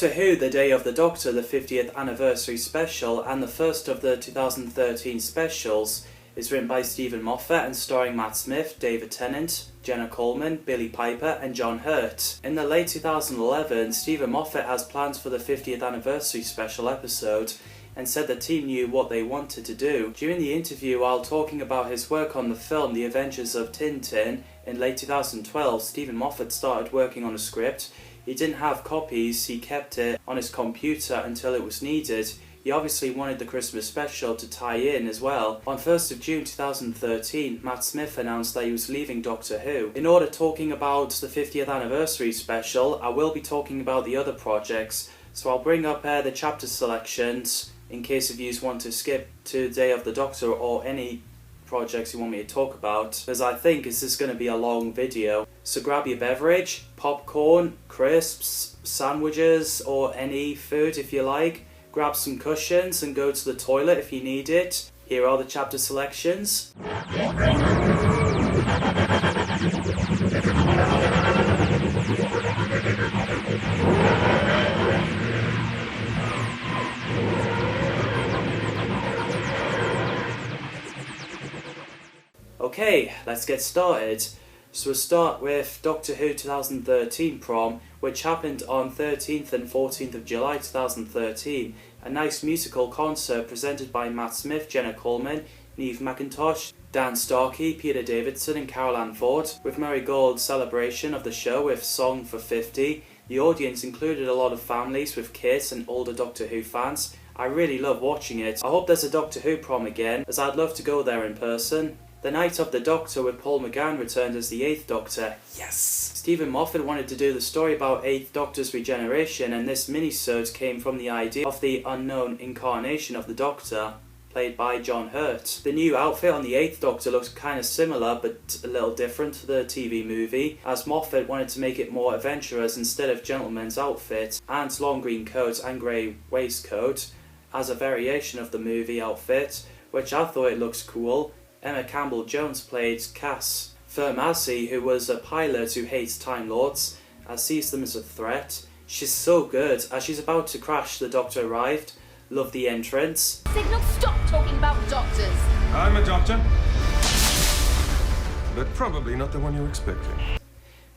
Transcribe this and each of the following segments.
Doctor Who The Day of the Doctor, the 50th anniversary special, and the first of the 2013 specials, is written by Steven Moffat and starring Matt Smith, David Tennant, Jenna Coleman, Billie Piper and John Hurt. In the late 2011, Steven Moffat has plans for the 50th anniversary special episode and said the team knew what they wanted to do. During the interview, while talking about his work on the film The Adventures of Tintin in late 2012, Steven Moffat started working on a script. He didn't have copies, he kept it on his computer until it was needed. He obviously wanted the Christmas special to tie in as well. On 1st of June 2013, Matt Smith announced that he was leaving Doctor Who. In order talking about the 50th anniversary special, I will be talking about the other projects, so I'll bring up the chapter selections in case if you want to skip to Day of the Doctor or any projects you want me to talk about, because I think this is going to be a long video. So grab your beverage, popcorn, crisps, sandwiches or any food if you like. Grab some cushions and go to the toilet if you need it. Here are the chapter selections. Okay, let's get started. So we'll start with Doctor Who 2013 prom, which happened on 13th and 14th of July 2013. A nice musical concert presented by Matt Smith, Jenna Coleman, Niamh Macintosh, Dan Starkey, Peter Davidson and Carol Ann Ford, with Murray Gold's celebration of the show with Song for 50. The audience included a lot of families with kids and older Doctor Who fans. I really love watching it. I hope there's a Doctor Who prom again, as I'd love to go there in person. The Night of the Doctor with Paul McGann returned as the 8th Doctor. Yes! Steven Moffat wanted to do the story about 8th Doctor's regeneration, and this minisode came from the idea of the unknown incarnation of the Doctor, played by John Hurt. The new outfit on the 8th Doctor looks kind of similar but a little different to the TV movie, as Moffat wanted to make it more adventurous instead of gentleman's outfit and long green coat and grey waistcoat as a variation of the movie outfit, which I thought it looks cool. Emma Campbell-Jones played Cass Fermazzi, who was a pilot who hates Time Lords and sees them as a threat. She's so good. As she's about to crash, the Doctor arrived. Love the entrance. Signal, stop talking about doctors. I'm a doctor, but probably not the one you're expecting.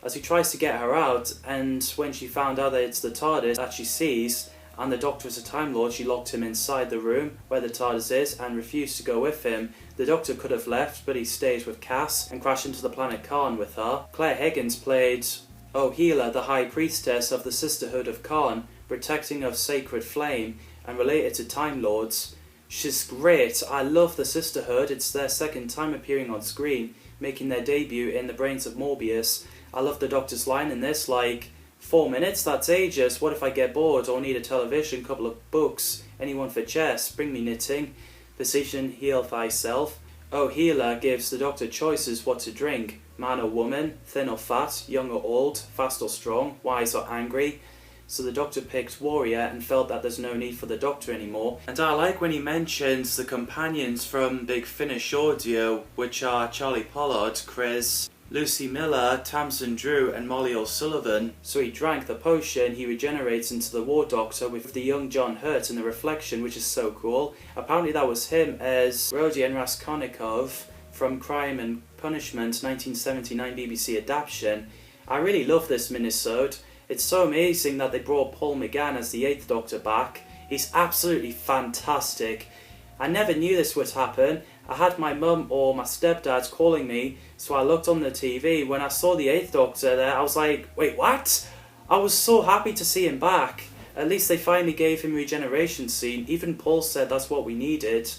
As he tries to get her out, and when she found out that it's the TARDIS that she sees, and the Doctor is a Time Lord, she locked him inside the room where the TARDIS is and refused to go with him. The Doctor could have left, but he stays with Cass and crashed into the planet Khan with her. Claire Higgins played Ohila, the High Priestess of the Sisterhood of Khan, protecting of sacred flame and related to Time Lords. She's great. I love the Sisterhood. It's their second time appearing on screen, making their debut in The Brains of Morbius. I love the Doctor's line in this, like, 4 minutes, that's ages. What if I get bored or need a television, couple of books, anyone for chess, bring me knitting, physician, heal thyself. Ohila gives the Doctor choices what to drink, man or woman, thin or fat, young or old, fast or strong, wise or angry. So the Doctor picked Warrior and felt that there's no need for the Doctor anymore. And I like when he mentions the companions from Big Finish Audio, which are Charlie Pollard, Chris, Lucy Miller, Tamsin Drew and Molly O'Sullivan. So he drank the potion, he regenerates into the War Doctor with the young John Hurt in the reflection, which is so cool. Apparently that was him as Rodion Raskolnikov from Crime and Punishment 1979 BBC adaptation. I really love this minisode. It's so amazing that they brought Paul McGann as the 8th Doctor back. He's absolutely fantastic. I never knew this would happen. I had my mum or my stepdad calling me, so I looked on the TV. When I saw the 8th Doctor there, I was like, wait, what? I was so happy to see him back. At least they finally gave him a regeneration scene. Even Paul said that's what we needed.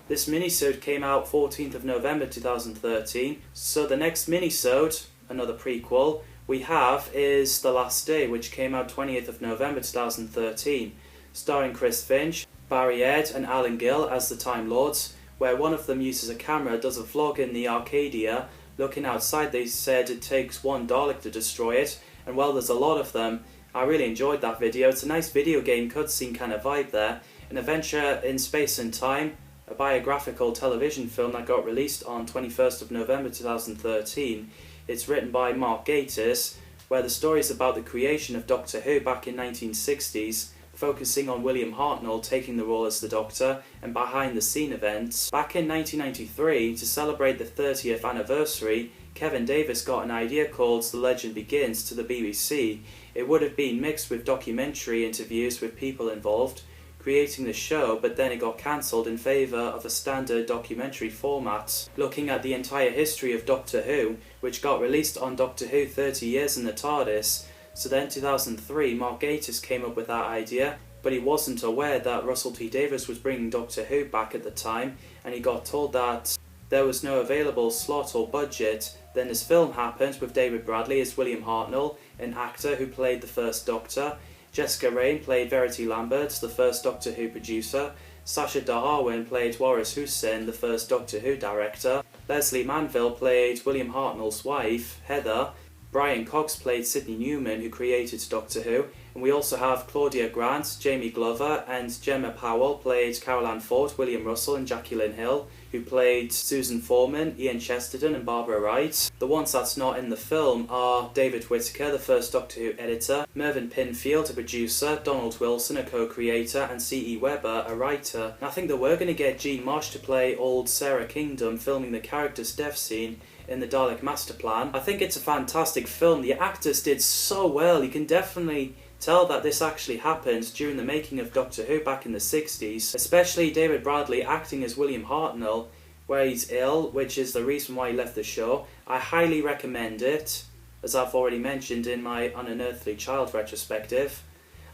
This minisode came out 14th of November 2013. So the next minisode, another prequel, we have is The Last Day, which came out 20th of November 2013, starring Chris Finch, Barry Ed and Alan Gill as the Time Lords, where one of them uses a camera, does a vlog in the Arcadia. Looking outside, they said it takes one Dalek to destroy it, and well, there's a lot of them. I really enjoyed that video. It's a nice video game cutscene kind of vibe there. An adventure in space and time, a biographical television film that got released on 21st of November 2013. It's written by Mark Gatiss, where the story is about the creation of Doctor Who back in 1960s, focusing on William Hartnell taking the role as the Doctor and behind-the-scene events. Back in 1993, to celebrate the 30th anniversary, Kevin Davis got an idea called The Legend Begins to the BBC. It would have been mixed with documentary interviews with people involved, creating the show, but then it got cancelled in favour of a standard documentary format, looking at the entire history of Doctor Who, which got released on Doctor Who 30 Years in the TARDIS. So then in 2003, Mark Gatiss came up with that idea, but he wasn't aware that Russell T Davies was bringing Doctor Who back at the time, and he got told that there was no available slot or budget. Then this film happened with David Bradley as William Hartnell, an actor who played the first Doctor. Jessica Raine played Verity Lambert, the first Doctor Who producer. Sacha Darwin played Waris Hussein, the first Doctor Who director. Leslie Manville played William Hartnell's wife, Heather. Brian Cox played Sidney Newman, who created Doctor Who. And we also have Claudia Grant, Jamie Glover, and Gemma Powell played Carol Ann Ford, William Russell, and Jackie Lynn Hill, who played Susan Foreman, Ian Chesterton, and Barbara Wright. The ones that's not in the film are David Whittaker, the first Doctor Who editor, Mervyn Pinfield, a producer, Donald Wilson, a co-creator, and C.E. Webber, a writer. And I think that we're going to get Jean Marsh to play old Sarah Kingdom, filming the character's death scene in the Dalek Master Plan. I think it's a fantastic film. The actors did so well. You can definitely tell that this actually happened during the making of Doctor Who back in the 60s, especially David Bradley acting as William Hartnell, where he's ill, which is the reason why he left the show. I highly recommend it, as I've already mentioned in my Unearthly Child retrospective.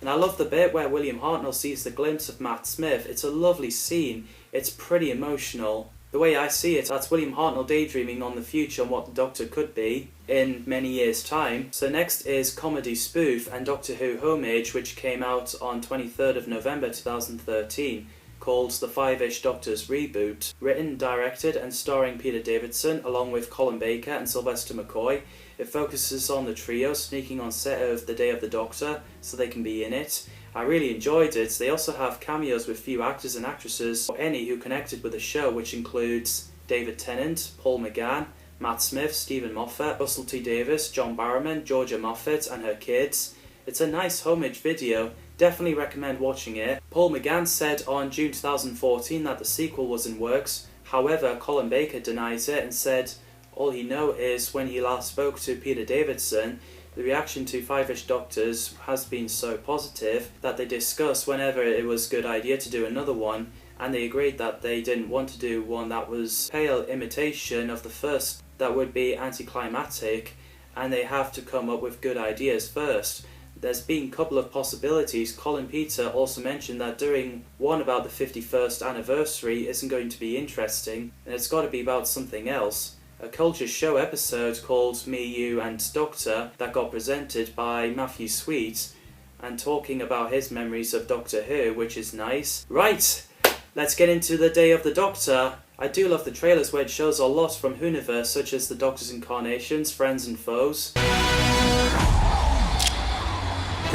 And I love the bit where William Hartnell sees the glimpse of Matt Smith. It's a lovely scene. It's pretty emotional. The way I see it, that's William Hartnell daydreaming on the future and what the Doctor could be in many years' time. So next is Comedy Spoof and Doctor Who Homage, which came out on 23rd of November 2013, called The Five-ish Doctors Reboot. Written, directed and starring Peter Davidson, along with Colin Baker and Sylvester McCoy. It focuses on the trio sneaking on set of The Day of the Doctor so they can be in it. I really enjoyed it. They also have cameos with few actors and actresses, or any who connected with the show, which includes David Tennant, Paul McGann, Matt Smith, Stephen Moffat, Russell T Davies, John Barrowman, Georgia Moffat and her kids. It's a nice homage video. Definitely recommend watching it. Paul McGann said on June 2014 that the sequel was in works. However, Colin Baker denies it and said all he knows is when he last spoke to Peter Davidson, the reaction to Five-ish Doctors has been so positive that they discussed whenever it was a good idea to do another one, and they agreed that they didn't want to do one that was pale imitation of the first that would be anticlimactic, and they have to come up with good ideas first. There's been a couple of possibilities. Colin Peter also mentioned that doing one about the 51st anniversary isn't going to be interesting, and it's got to be about something else. A Culture Show episode called Me, You and Doctor that got presented by Matthew Sweet and talking about his memories of Doctor Who, which is nice. Right, let's get into The Day of the Doctor. I do love the trailers where it shows a lot from Whoniverse, such as the Doctor's incarnations, friends and foes. The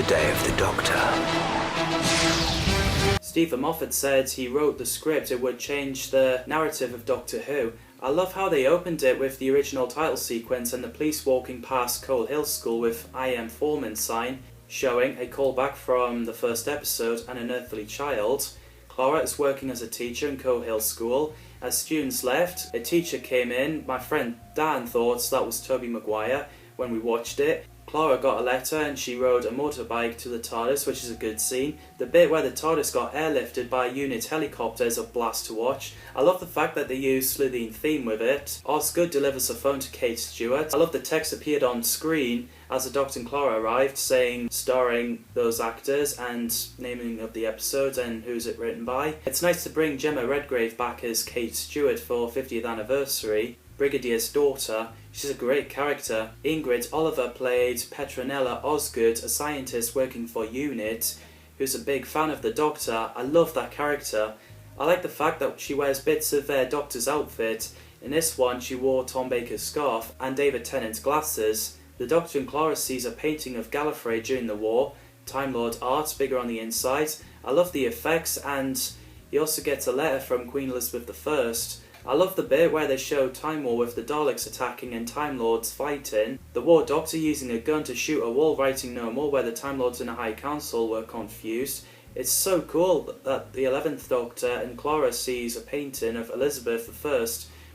Day of the Doctor. Stephen Moffat said he wrote the script, it would change the narrative of Doctor Who. I love how they opened it with the original title sequence and the police walking past Coal Hill School with I Am Foreman sign, showing a callback from the first episode, An Unearthly Child. Clara is working as a teacher in Coal Hill School. As students left, a teacher came in. My friend Dan thought that was Tobey Maguire when we watched it. Clara got a letter and she rode a motorbike to the TARDIS, which is a good scene. The bit where the TARDIS got airlifted by a unit helicopter is a blast to watch. I love the fact that they used Slitheen theme with it. Osgood delivers a phone to Kate Stewart. I love the text appeared on screen as the Doctor and Clara arrived, saying, starring those actors and naming of the episode and who's it written by. It's nice to bring Gemma Redgrave back as Kate Stewart for 50th anniversary. Brigadier's daughter. She's a great character. Ingrid Oliver played Petronella Osgood, a scientist working for UNIT, who's a big fan of the Doctor. I love that character. I like the fact that she wears bits of their Doctor's outfit. In this one, she wore Tom Baker's scarf and David Tennant's glasses. The Doctor and Clara sees a painting of Gallifrey during the war. Time Lord art, bigger on the inside. I love the effects, and he also gets a letter from Queen Elizabeth I. I love the bit where they show Time War with the Daleks attacking and Time Lords fighting, the War Doctor using a gun to shoot a wall writing no more where the Time Lords and the High Council were confused. It's so cool that the 11th Doctor and Clara sees a painting of Elizabeth I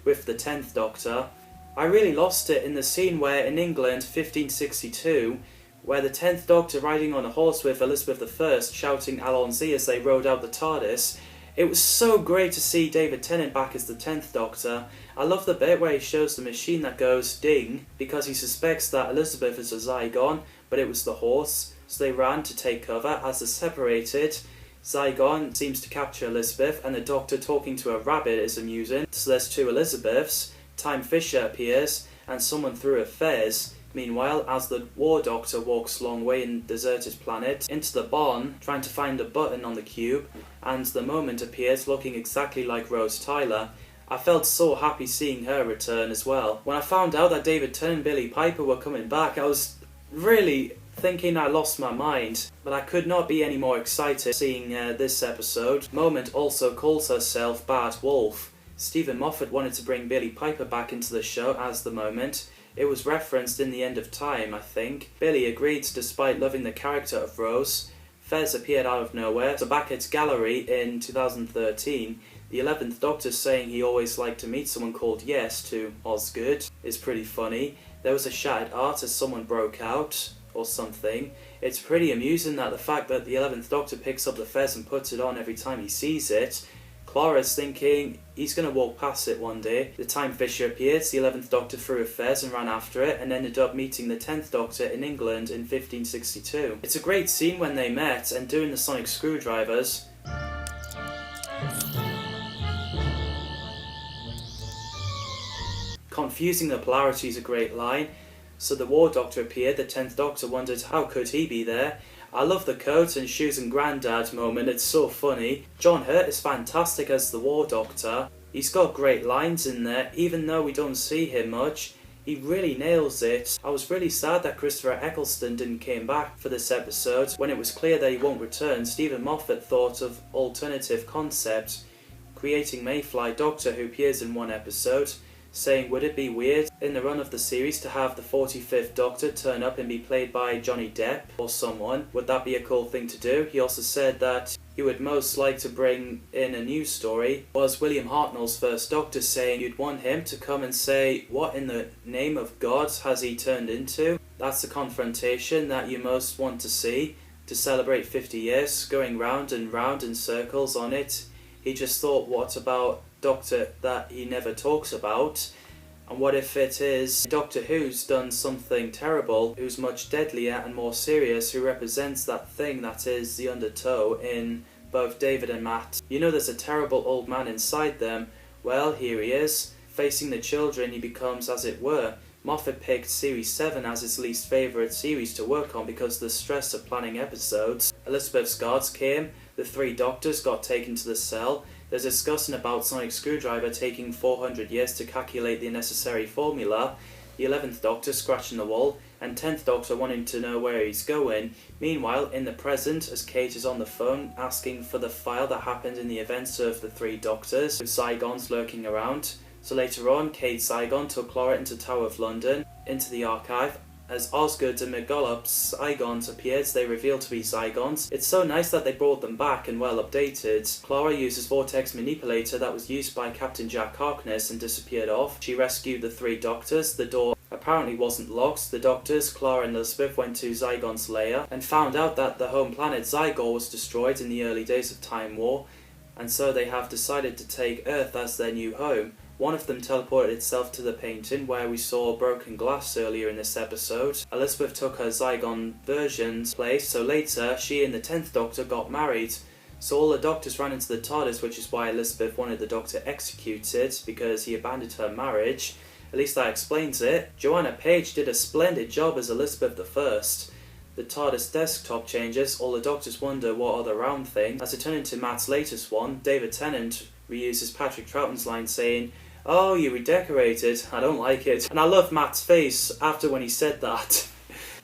with the 10th Doctor. I really lost it in the scene where in England 1562, where the 10th Doctor riding on a horse with Elizabeth I shouting Allons-y as they rode out the TARDIS. It was so great to see David Tennant back as the 10th Doctor. I love the bit where he shows the machine that goes ding because he suspects that Elizabeth is a Zygon, but it was the horse, so they ran to take cover. As they're separated, Zygon seems to capture Elizabeth and the Doctor talking to a rabbit is amusing. So there's two Elizabeths, Time Fisher appears and someone threw a fez. Meanwhile, as the War Doctor walks a long way in deserted planet into the barn trying to find a button on the cube, and the Moment appears looking exactly like Rose Tyler, I felt so happy seeing her return as well. When I found out that David Tennant and Billie Piper were coming back, I was really thinking I lost my mind, but I could not be any more excited seeing this episode. Moment also calls herself Bad Wolf. Stephen Moffat wanted to bring Billie Piper back into the show as the Moment. It was referenced in The End of Time, I think. Billie agreed despite loving the character of Rose. Fez appeared out of nowhere, so back at Gallery in 2013, the 11th Doctor saying he always liked to meet someone called Yes to Osgood is pretty funny. There was a shattered art as someone broke out, or something. It's pretty amusing that the fact that the 11th Doctor picks up the fez and puts it on every time he sees it. Clara's thinking he's going to walk past it one day. The Time Fisher appears, the 11th Doctor threw a fez and ran after it, and ended up meeting the 10th Doctor in England in 1562. It's a great scene when they met, and doing the sonic screwdrivers. Confusing the polarity is a great line. So the War Doctor appeared, the 10th Doctor wondered how could he be there. I love the coat and shoes and Grandad moment, it's so funny. John Hurt is fantastic as the War Doctor. He's got great lines in there, even though we don't see him much. He really nails it. I was really sad that Christopher Eccleston didn't come back for this episode. When it was clear that he won't return, Stephen Moffat thought of alternative concept, creating Mayfly Doctor who appears in one episode, saying would it be weird in the run of the series to have the 45th Doctor turn up and be played by Johnny Depp or someone? Would that be a cool thing to do? He also said that he would most like to bring in a news story. Was William Hartnell's first Doctor, saying you'd want him to come and say what in the name of God has he turned into? That's the confrontation that you most want to see to celebrate 50 years, going round and round in circles on it. He just thought, what about Doctor that he never talks about? And what if it is Doctor Who's done something terrible, who's much deadlier and more serious, who represents that thing that is the undertow in both David and Matt? You know there's a terrible old man inside them. Well, here he is. Facing the children, he becomes, as it were. Moffat picked Series 7 as his least favourite series to work on because of the stress of planning episodes. Elizabeth's guards came, the 3 Doctors got taken to the cell. There's discussion about Sonic Screwdriver taking 400 years to calculate the necessary formula, the 11th Doctor scratching the wall, and 10th Doctor wanting to know where he's going. Meanwhile, in the present, as Kate is on the phone asking for the file that happened in the events of the 3 Doctors, with Zygons lurking around. So later on, Kate Zygon took Clara into Tower of London, into the archive. As Osgood and McGollop's Zygons appeared, they revealed to be Zygons. It's so nice that they brought them back and well updated. Clara uses Vortex Manipulator that was used by Captain Jack Harkness and disappeared off. She rescued the 3 Doctors. The door apparently wasn't locked. The Doctors, Clara and Elizabeth, went to Zygon's lair and found out that the home planet Zygor was destroyed in the early days of Time War, and so they have decided to take Earth as their new home. One of them teleported itself to the painting where we saw broken glass earlier in this episode. Elizabeth took her Zygon version's place, so later she and the 10th Doctor got married. So all the Doctors ran into the TARDIS, which is why Elizabeth wanted the Doctor executed, because he abandoned her marriage. At least that explains it. Joanna Page did a splendid job as Elizabeth I. The TARDIS desktop changes, all the Doctors wonder what are the round things. As it turned into Matt's latest one, David Tennant reuses Patrick Troughton's line saying, "Oh, you redecorated. I don't like it." And I love Matt's face after when he said that.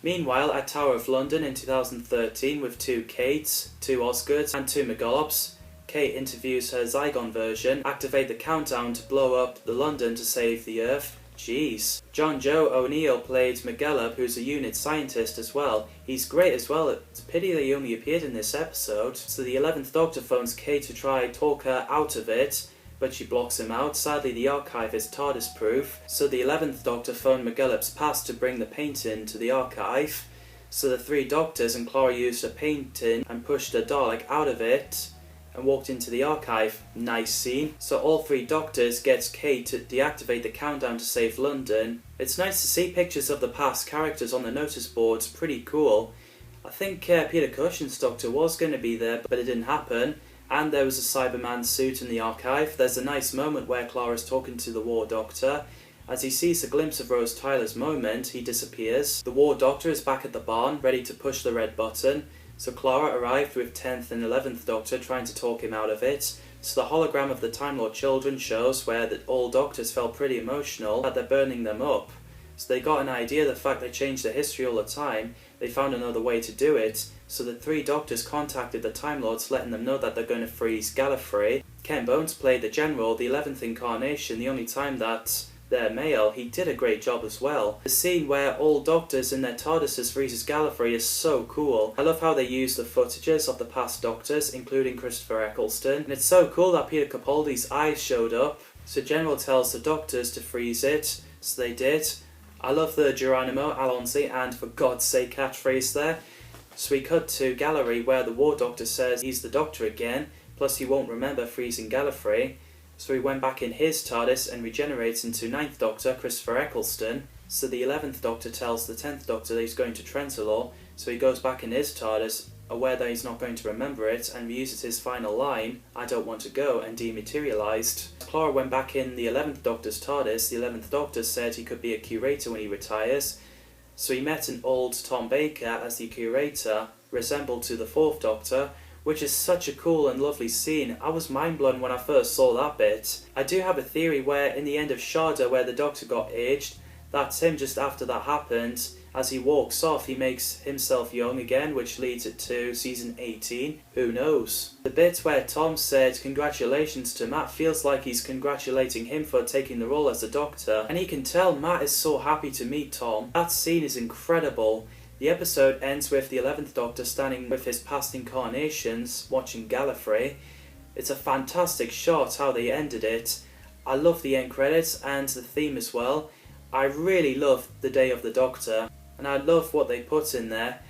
Meanwhile, at Tower of London in 2013, with 2 Kates, 2 Osgoods and 2 McGollops, Kate interviews her Zygon version, activate the countdown to blow up the London to save the Earth. Jeez. John Joe O'Neill played McGillop, who's a unit scientist as well. He's great as well. It's a pity that he only appeared in this episode. So the 11th Doctor phones Kate to try talk her out of it, but she blocks him out. Sadly, the archive is TARDIS proof, so the 11th Doctor phoned McGillop's past to bring the painting to the archive. So the 3 Doctors and Clara used a painting and pushed a Dalek out of it and walked into the archive. Nice scene. So all 3 Doctors get Kate to deactivate the countdown to save London. It's nice to see pictures of the past characters on the notice boards, pretty cool. I think Peter Cushing's Doctor was going to be there, but it didn't happen. And there was a Cyberman suit in the archive. There's a nice moment where Clara's talking to the War Doctor. As he sees a glimpse of Rose Tyler's moment, he disappears. The War Doctor is back at the barn, ready to push the red button. So Clara arrived with 10th and 11th Doctor trying to talk him out of it. So the hologram of the Time Lord children shows where all Doctors felt pretty emotional that they're burning them up. So they got an idea, the fact they change the history all the time, they found another way to do it. So the 3 Doctors contacted the Time Lords, letting them know that they're going to freeze Gallifrey. Ken Bones played the General, the 11th incarnation, the only time that they're male. He did a great job as well. The scene where all Doctors in their TARDISes freezes Gallifrey is so cool. I love how they use the footages of the past Doctors, including Christopher Eccleston. And it's so cool that Peter Capaldi's eyes showed up. So General tells the Doctors to freeze it, so they did. I love the Geronimo, Alonzi, and for God's sake catchphrase there. So we cut to Gallery where the War Doctor says he's the Doctor again, plus he won't remember freezing Gallifrey. So he went back in his TARDIS and regenerates into 9th Doctor, Christopher Eccleston. So the 11th Doctor tells the 10th Doctor that he's going to Trenzalore, so he goes back in his TARDIS, aware that he's not going to remember it, and reuses his final line, "I don't want to go," and dematerialised. Clara went back in the 11th Doctor's TARDIS. The 11th Doctor said he could be a curator when he retires, so he met an old Tom Baker as the curator, resembled to the 4th Doctor, which is such a cool and lovely scene. I was mind blown when I first saw that bit. I do have a theory where in the end of Shada where the Doctor got aged, that's him just after that happened. As he walks off, he makes himself young again, which leads it to season 18. Who knows? The bit where Tom said congratulations to Matt feels like he's congratulating him for taking the role as the Doctor, and he can tell Matt is so happy to meet Tom. That scene is incredible. The episode ends with the 11th Doctor standing with his past incarnations, watching Gallifrey. It's a fantastic shot how they ended it. I love the end credits and the theme as well. I really love The Day of the Doctor, and I love what they put in there.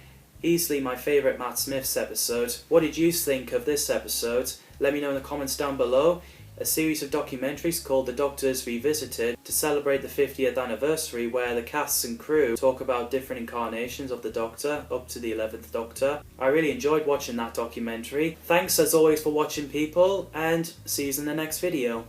Easily my favourite Matt Smith's episode. What did you think of this episode? Let me know in the comments down below. A series of documentaries called The Doctors Revisited to celebrate the 50th anniversary, where the casts and crew talk about different incarnations of the Doctor up to the 11th Doctor. I really enjoyed watching that documentary. Thanks as always for watching, people, and see you in the next video.